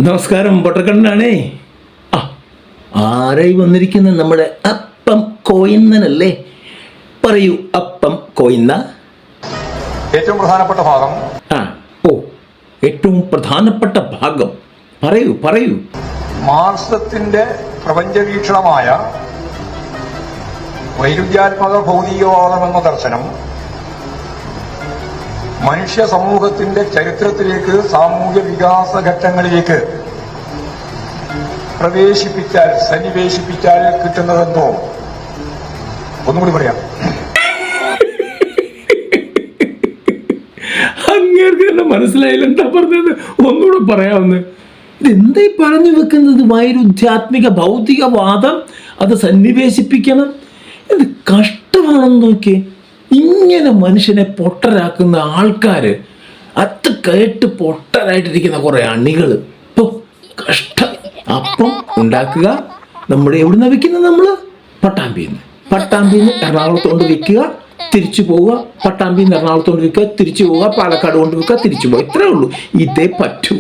നമസ്കാരം, പൊട്ടക്കണ്ണനാണേ. ആ, ആരായി വന്നിരിക്കുന്ന നമ്മുടെ അപ്പം കോയിന്നനല്ലേ? പറയൂ, അപ്പം കോയിന്ന. ഏറ്റവും പ്രധാനപ്പെട്ട ഭാഗം. ഏറ്റവും പ്രധാനപ്പെട്ട ഭാഗം പറയൂ പറയൂ. മാർക്സിസത്തിന്റെ പ്രപഞ്ചവീക്ഷണമായ വൈരുദ്ധ്യാത്മക ഭൗതികവാദം എന്ന ദർശനം മനുഷ്യ സമൂഹത്തിന്റെ ചരിത്രത്തിലേക്ക്, സാമൂഹ്യ വികാസ ഘട്ടങ്ങളിലേക്ക് സന്നിവേശിപ്പിച്ചാൽ കിട്ടുന്നതെന്തോ. ഒന്നുകൂടി പറയാം. അങ്ങേർക്ക് തന്നെ മനസ്സിലായില്ല എന്താ പറഞ്ഞത്, ഒന്നുകൂടെ പറയാവുന്ന. ഇതെന്തായി പറഞ്ഞു വെക്കുന്നത്? വൈരുദ്ധ്യാത്മിക ഭൗതികവാദം, അത് സന്നിവേശിപ്പിക്കണം. എന്ത് കഷ്ടമാണെന്ന് നോക്കിയേ. ഇങ്ങനെ മനുഷ്യനെ പൊട്ടരാക്കുന്ന ആൾക്കാര്, അത് കേട്ട് പൊട്ടരായിട്ടിരിക്കുന്ന കുറെ അണികള്. കഷ്ടം. അപ്പം ഉണ്ടാക്കുക നമ്മുടെ എവിടുന്ന വിൽക്കുന്നത്? നമ്മള് പട്ടാമ്പിന്ന് എറണാകുളത്തോണ്ട് വിൽക്കുക, തിരിച്ചു പോവുക. പട്ടാമ്പിന്ന് എറണാകുളത്തോണ്ട് വിൽക്കുക, തിരിച്ചു പോവുക. പാലക്കാട് കൊണ്ട് വിൽക്കുക, തിരിച്ചു പോവുക. ഇത്രേ ഉള്ളൂ. ഇതേ പറ്റൂ.